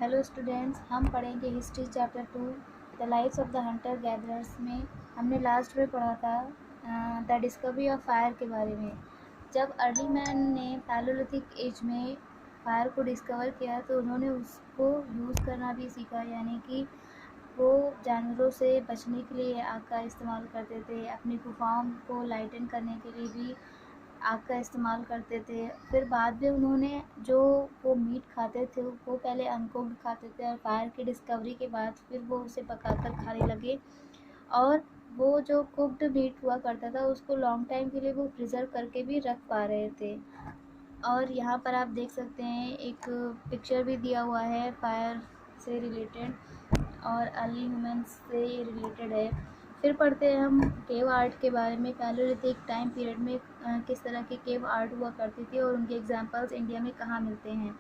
Hello students, हम पढ़ेंगे history chapter 2 the lives of the hunter gatherers में। हमने लास्ट में पढ़ा था द डिस्कवरी ऑफ फायर के बारे में। जब अर्ली मैन ने पैलोलिथिक एज में फायर को डिस्कवर किया तो उन्होंने उसको यूज़ करना भी सीखा, यानी कि वो जानवरों से बचने के लिए आग का इस्तेमाल करते थे। अपनी गुफाओं को लाइटन करने के लिए भी आग का इस्तेमाल करते थे। फिर बाद में उन्होंने जो वो मीट खाते थे वो पहले अनकुक्ड खाते थे, और फायर की डिस्कवरी के बाद फिर वो उसे पकाकर खाने लगे। और वो जो कुक्ड मीट हुआ करता था उसको लॉन्ग टाइम के लिए वो प्रिजर्व करके भी रख पा रहे थे। और यहाँ पर आप देख सकते हैं एक पिक्चर भी दिया हुआ है फायर से रिलेटेड, और अर्ली ह्यूमंस से ये रिलेटेड है। फिर पढ़ते हैं हम केव आर्ट के बारे में। पैलोलिथिक टाइम पीरियड में किस तरह की केव आर्ट हुआ करती थी और उनके एग्जांपल्स इंडिया में कहाँ मिलते हैं।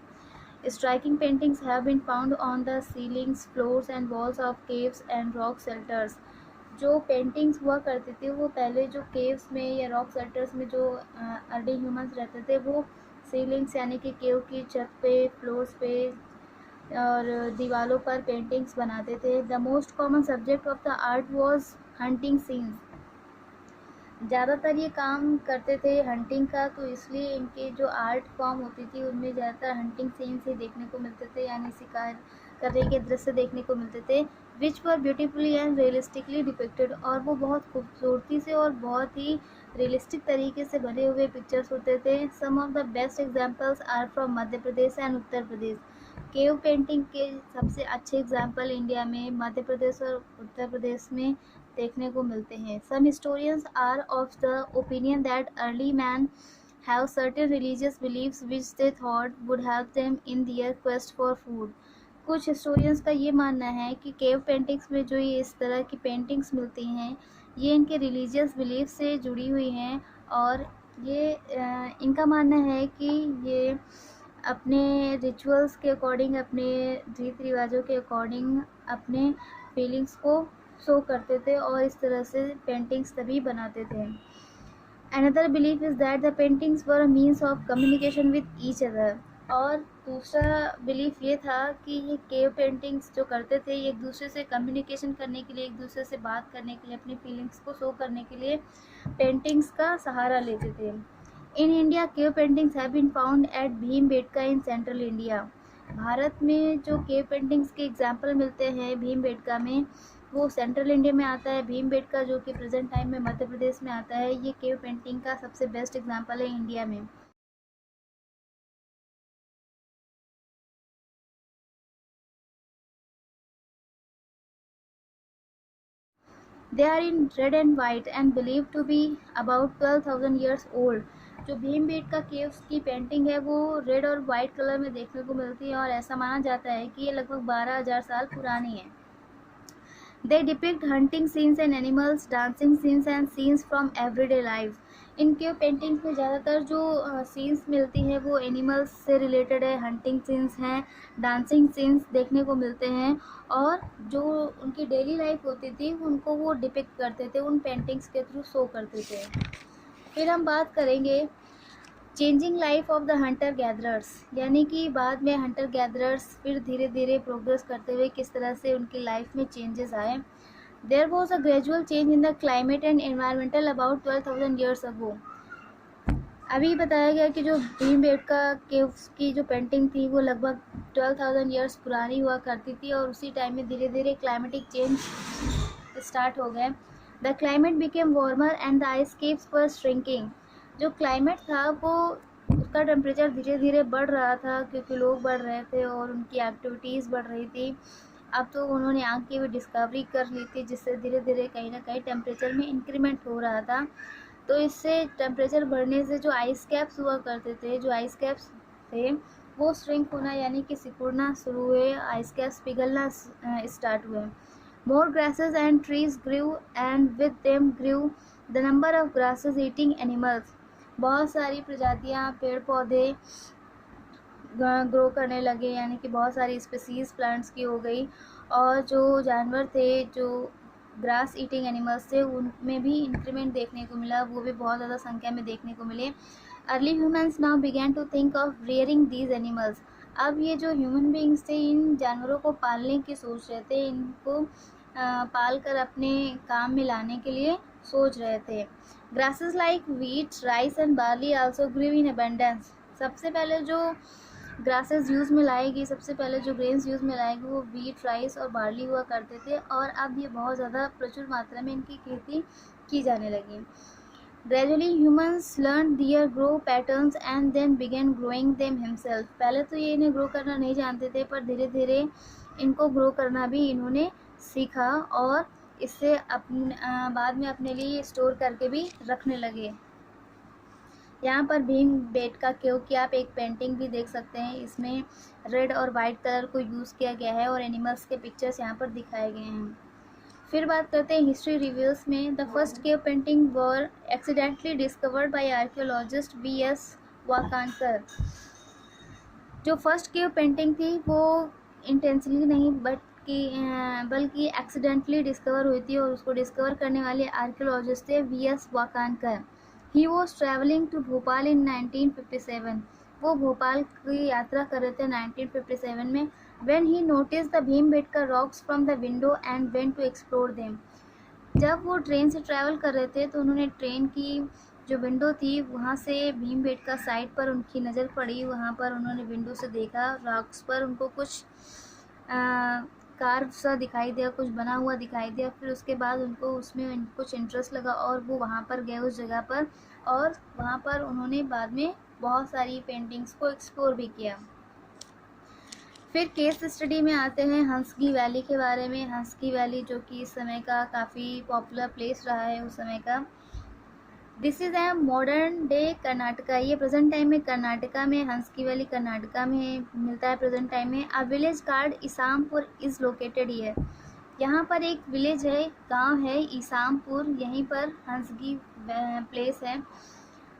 Striking paintings have been found on the ceilings, floors and walls of caves and rock shelters. जो पेंटिंग्स हुआ करती थी वो पहले जो केव्स में या रॉक शेल्टर्स में जो अर्ली ह्यूमंस रहते थे वो सीलिंग्स यानी कि केव की छत पे, फ्लोर्स पे और दीवारों पर पेंटिंग्स बनाते थे। The most common subject of the art was hunting scenes. ज़्यादातर ये काम करते थे हंटिंग का, तो इसलिए इनके जो आर्ट फॉर्म होती थी उनमें ज़्यादातर हंटिंग सीन्स ही देखने को मिलते थे, यानी शिकार करने के दृश्य देखने को मिलते थे। विच वर ब्यूटीफुली एंड रियलिस्टिकली डिपिक्टेड, और वो बहुत खूबसूरती से और बहुत ही रियलिस्टिक तरीके से बने हुए पिक्चर्स होते थे। Some of the best examples are from Madhya Pradesh and Uttar Pradesh. Cave painting के सबसे अच्छे एग्जाम्पल इंडिया में मध्य प्रदेश और उत्तर प्रदेश में देखने को मिलते हैं। Some historians are of the opinion that early man have certain religious beliefs which they thought would help them in their quest for food. कुछ हिस्टोरियंस का ये मानना है कि केव पेंटिंग्स में जो ये इस तरह की पेंटिंग्स मिलती हैं ये इनके रिलीजियस बिलीफ से जुड़ी हुई हैं, और ये इनका मानना है कि ये अपने रिचुअल्स के अकॉर्डिंग, अपने रीति रिवाजों के अकॉर्डिंग अपने फीलिंग्स को शो करते थे और इस तरह से पेंटिंग्स तभी बनाते थे। Another belief is that the paintings were a means of communication with each other. और दूसरा बिलीफ ये था कि ये केव पेंटिंग्स जो करते थे ये एक दूसरे से कम्युनिकेशन करने के लिए, एक दूसरे से बात करने के लिए, अपनी फीलिंग्स को शो करने के लिए पेंटिंग्स का सहारा लेते थे। In India cave paintings have been found at Bhimbetka in central India. Bharat में जो केव पेंटिंग्स के एग्जाम्पल मिलते हैं भीमबेटका में, वो सेंट्रल इंडिया में आता है। भीमबेटका जो कि प्रेजेंट टाइम में मध्य प्रदेश में आता है, ये केव पेंटिंग का सबसे बेस्ट एग्जाम्पल है इंडिया में। They are in red and white and believe to be about 12,000 years old. जो भीमबेटका केव्स की पेंटिंग है वो रेड और वाइट कलर में देखने को मिलती है, और ऐसा माना जाता है कि ये लगभग 12,000 साल पुरानी है। They depict hunting scenes and animals, dancing scenes and scenes from everyday life. इनके पेंटिंग्स में ज़्यादातर जो सीन्स मिलती हैं वो एनिमल्स से रिलेटेड है, हंटिंग सीन्स हैं, डांसिंग सीन्स देखने को मिलते हैं, और जो उनकी डेली लाइफ होती थी उनको वो डिपिक्ट करते थे, उन पेंटिंग्स के थ्रू शो करते थे। फिर हम बात करेंगे changing life of the hunter gatherers, यानी कि बाद में हंटर गैदरर्स फिर धीरे धीरे प्रोग्रेस करते हुए किस तरह से उनकी लाइफ में चेंजेस आए। There was a gradual change in the climate and environmental about 12,000 years ago. अभी बताया गया कि जो भीमबेटका केव्स की जो पेंटिंग थी वो लगभग 12,000 ईयर्स पुरानी हुआ करती थी, और उसी टाइम में धीरे धीरे क्लाइमेटिक चेंज स्टार्ट हो गए। The climate became warmer and the ice caves were shrinking. जो क्लाइमेट था वो उसका टेम्परेचर धीरे धीरे बढ़ रहा था क्योंकि लोग बढ़ रहे थे और उनकी एक्टिविटीज़ बढ़ रही थी। अब तो उन्होंने आग की भी डिस्कवरी कर ली थी, जिससे धीरे धीरे कहीं ना कहीं टेम्परेचर में इंक्रीमेंट हो रहा था। तो इससे टेम्परेचर बढ़ने से जो आइस कैप्स हुआ करते थे, जो आइस कैप्स थे वो श्रिंक होना यानी कि सिकुड़ना शुरू हुए, आइस कैप्स पिघलना स्टार्ट हुए। More grasses and trees grew and with them grew the number of grasses eating animals. बहुत सारी प्रजातियाँ पेड़ पौधे ग्रो करने लगे, यानी कि बहुत सारी स्पीसीज प्लांट्स की हो गई, और जो जानवर थे जो ग्रास ईटिंग एनिमल्स थे उनमें भी इंक्रीमेंट देखने को मिला, वो भी बहुत ज़्यादा संख्या में देखने को मिले। Early humans now began to think of rearing these animals. अब ये जो ह्यूमन बीइंग्स थे इन जानवरों को पालने की सोच रहे थे, इनको पाल कर अपने काम में लाने के लिए सोच रहे थे। Grasses like wheat, rice and barley also grew in abundance. सबसे पहले जो ग्रासेस यूज़ में लाएगी, सबसे पहले जो ग्रेन्स यूज़ में लाएगी वो व्हीट, राइस और बार्ली हुआ करते थे, और अब ये बहुत ज़्यादा प्रचुर मात्रा में इनकी खेती की जाने लगी। Gradually humans learned their grow patterns and then began growing them himself। पहले तो ये इन्हें ग्रो करना नहीं जानते थे, पर धीरे धीरे इनको ग्रो करना भी इन्होंने सीखा और इससे बाद में अपने लिए स्टोर करके भी रखने लगे। यहाँ पर भीम बेटका केव की आप एक पेंटिंग भी देख सकते हैं। इसमें रेड और वाइट कलर को यूज़ किया गया है और एनिमल्स के पिक्चर्स यहाँ पर दिखाए गए हैं। फिर बात करते हैं हिस्ट्री रिव्यूज़ में। The first cave painting were accidentally discovered by archaeologist V.S. वाकानकर। जो फर्स्ट केव पेंटिंग थी वो इंटेंशनली नहीं बल्कि एक्सीडेंटली डिस्कवर हुई थी, और उसको डिस्कवर करने वाले आर्कियोलॉजिस्ट थे V.S. Wakankar. He was travelling to Bhopal in 1957। वो भोपाल की यात्रा कर रहे थे 1957 में। When he noticed the Bhimbetka rocks from the window and went to explore them। जब वो ट्रेन से ट्रैवल कर रहे थे तो उन्होंने ट्रेन की जो विंडो थी वहाँ से भीमबेटका साइड पर उनकी नज़र पड़ी। वहाँ पर उन्होंने विंडो से देखा, रॉक्स पर उनको कुछ कार्व सा दिखाई दिया, कुछ बना हुआ दिखाई दिया। फिर उसके बाद उनको उसमें कुछ इंटरेस्ट लगा और वो वहाँ पर गए उस जगह पर, और वहाँ पर उन्होंने बाद में बहुत सारी पेंटिंग्स को एक्सप्लोर भी किया। फिर केस स्टडी में आते हैं हंसगी वैली के बारे में। हंसगी वैली जो कि इस समय का काफ़ी पॉपुलर प्लेस रहा है उस समय का। This is a modern day Karnataka. ये प्रेजेंट टाइम में कर्नाटका में, हंसगी वैली कर्नाटका में मिलता है प्रेजेंट टाइम में। A village called Isampur is located here. यहाँ पर एक विलेज है, गांव है ईसामपुर, यहीं पर हंसगी प्लेस है।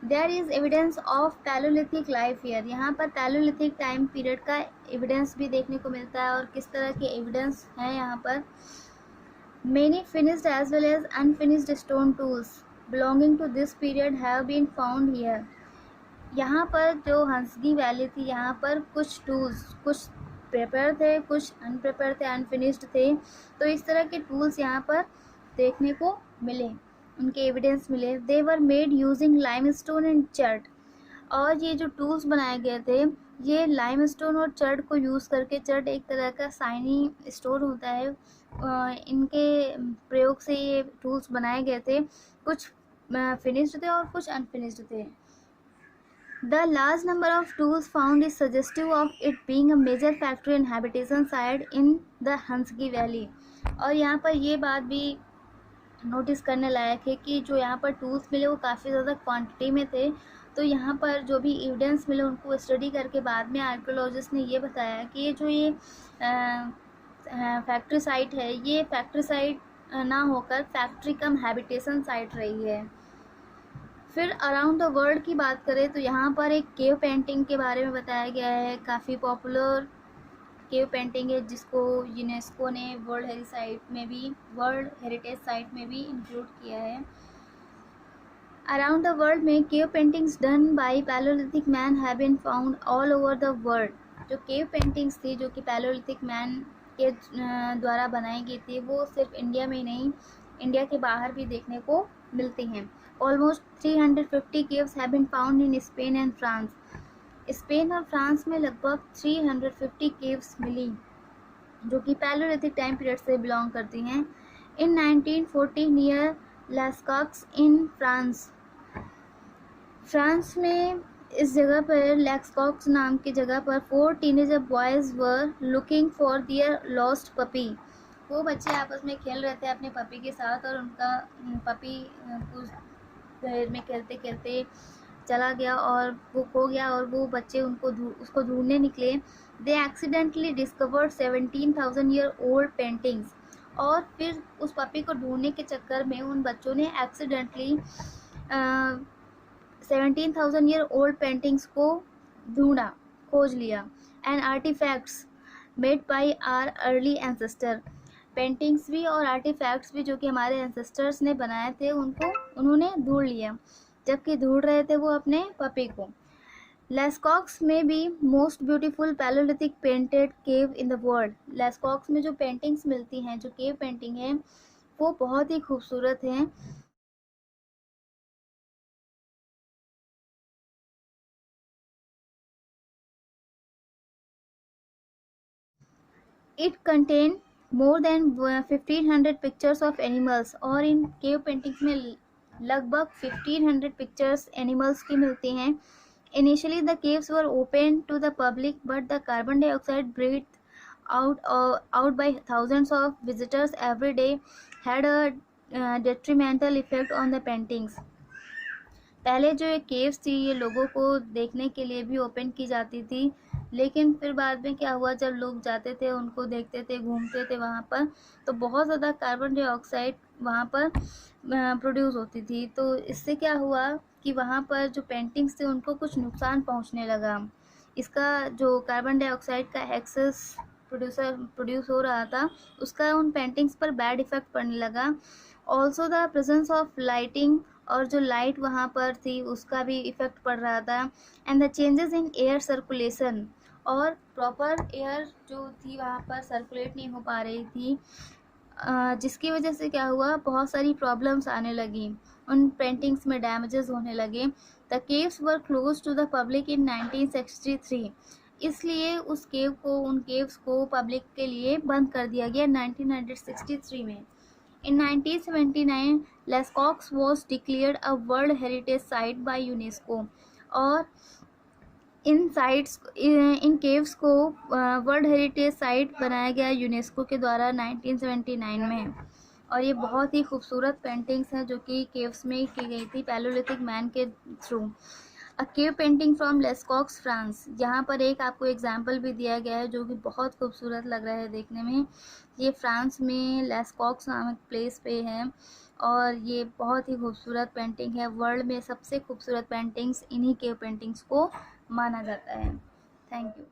There is evidence of palaeolithic life here. यहाँ पर पैलोलिथिक टाइम पीरियड का एविडेंस भी देखने को मिलता है। और किस तरह के एविडेंस हैं यहाँ पर? Many finished as well as unfinished stone tools belonging to this period have been found here. यहाँ पर जो हंसगी वैली थी यहाँ पर कुछ टूल्स, कुछ प्रिपेयर थे, कुछ अनप्रिपेयर थे, अनफिनिश्ड थे। तो इस तरह के टूल्स यहाँ पर देखने को मिले, उनके एविडेंस मिले। They were made using limestone and chert. और ये जो टूल्स बनाए गए थे ये लाइमस्टोन और चर्ट को यूज़ करके, चर्ट एक तरह का साइनी स्टोन होता है, इनके प्रयोग से ये टूल्स बनाए गए थे। कुछ फिनिश्ड थे और कुछ अनफिनिश्ड थे। The large number of tools found is suggestive of it being a major factor in habitation site in the Hunsgi valley. और यहाँ पर ये बात भी नोटिस करने लायक है कि जो यहाँ पर टूल्स मिले वो काफ़ी ज़्यादा क्वांटिटी में थे। तो यहाँ पर जो भी एविडेंस मिले उनको स्टडी करके बाद में आर्कियोलॉजिस्ट ने ये बताया कि ये जो ये फैक्ट्री साइट है, ये फैक्ट्री साइट ना होकर फैक्ट्री कम हैबिटेशन साइट रही है। फिर अराउंड द वर्ल्ड की बात करें तो यहाँ पर एक केव पेंटिंग के बारे में बताया गया है। काफ़ी पॉपुलर केव पेंटिंग है जिसको यूनेस्को ने वर्ल्ड हेरिटेज साइट में भी इंक्लूड किया है। अराउंड द वर्ल्ड में cave paintings done by palaeolithic man have been found all over the world. जो केव पेंटिंग्स थी जो कि पैलोलिथिक मैन के द्वारा बनाई गई थी वो सिर्फ इंडिया में ही नहीं, इंडिया के बाहर भी देखने को मिलती हैं। Almost 350 caves have been found in Spain and France. Spain और फ्रांस में लगभग 350 केव्स मिली जो कि पैलोलिथिक टाइम पीरियड से बिलोंग करती हैं। In 1940 near Lascaux in France. France में इस जगह पर लैस्कॉक्स नाम की जगह पर 4 teenager boys were looking for their lost puppy. वो बच्चे आपस में खेल रहे थे अपने पपी के साथ और उनका पपी कुछ देर में खेलते खेलते चला गया और वो खो गया और वो बच्चे उसको ढूंढने निकले। They accidentally discovered 17,000 year old paintings. और फिर उस पपी को ढूंढने के चक्कर में उन बच्चों ने एक्सीडेंटली 17,000 ईयर ओल्ड पेंटिंग्स को ढूंढा, खोज लिया। And artifacts made by our early ancestor. Paintings भी और आर्टिफैक्ट्स भी जो कि हमारे एंसेस्टर्स ने बनाए थे उनको उन्होंने ढूंढ लिया, जबकि ढूंढ रहे थे वो अपने पपी को। लेस्कॉक्स में be most beautiful palaeolithic painted cave in the world. Lascaux में जो पेंटिंग्स मिलती हैं, जो केव पेंटिंग है, वो बहुत ही खूबसूरत हैं। It contain more than 1500 pictures of animals, और इन केव पेंटिंग्स में लगभग 1500 पिक्चर्स एनिमल्स की मिलती हैं। Initially the caves were open to the public, but the carbon dioxide breathed out by thousands of visitors every day had a detrimental effect on the paintings. पहले जो ये caves थी, ये लोगों को देखने के लिए भी ओपन की जाती थी, लेकिन फिर बाद में क्या हुआ, जब लोग जाते थे, उनको देखते थे, घूमते थे वहाँ पर, तो बहुत ज़्यादा कार्बन डाइऑक्साइड वहाँ पर प्रोड्यूस होती थी। तो इससे क्या हुआ कि वहाँ पर जो पेंटिंग्स थे उनको कुछ नुकसान पहुँचने लगा। इसका जो कार्बन डाइऑक्साइड का एक्सेस प्रोड्यूस हो रहा था, उसका उन पेंटिंग्स पर बैड इफ़ेक्ट पड़ने लगा। Also the presence of lighting, और जो लाइट वहाँ पर थी उसका भी इफ़ेक्ट पड़ रहा था। And the changes in air circulation, और प्रॉपर एयर जो थी वहाँ पर सर्कुलेट नहीं हो पा रही थी, जिसकी वजह से क्या हुआ, बहुत सारी प्रॉब्लम्स आने लगी, उन पेंटिंग्स में डैमेजेस होने लगे। The caves were close to the public in 1963, इसलिए उन केव्स को पब्लिक के लिए बंद कर दिया गया 1963 में। In 1979, Lascaux was declared a World Heritage Site by UNESCO, और इन केव्स को वर्ल्ड हेरिटेज साइट बनाया गया यूनेस्को के द्वारा 1979 में। और ये बहुत ही खूबसूरत पेंटिंग्स हैं जो कि केव्स में की गई थी पैलोलिथिक मैन के through. A cave painting from Lascaux France, यहाँ पर एक आपको एग्जाम्पल भी दिया गया है जो कि बहुत खूबसूरत लग रहा है देखने में। ये फ्रांस में लेस्कॉक्स नामक प्लेस पे है, और ये बहुत ही खूबसूरत पेंटिंग है। वर्ल्ड में सबसे खूबसूरत पेंटिंग्स इन्हीं केव पेंटिंग्स को माना जाता है। Thank you.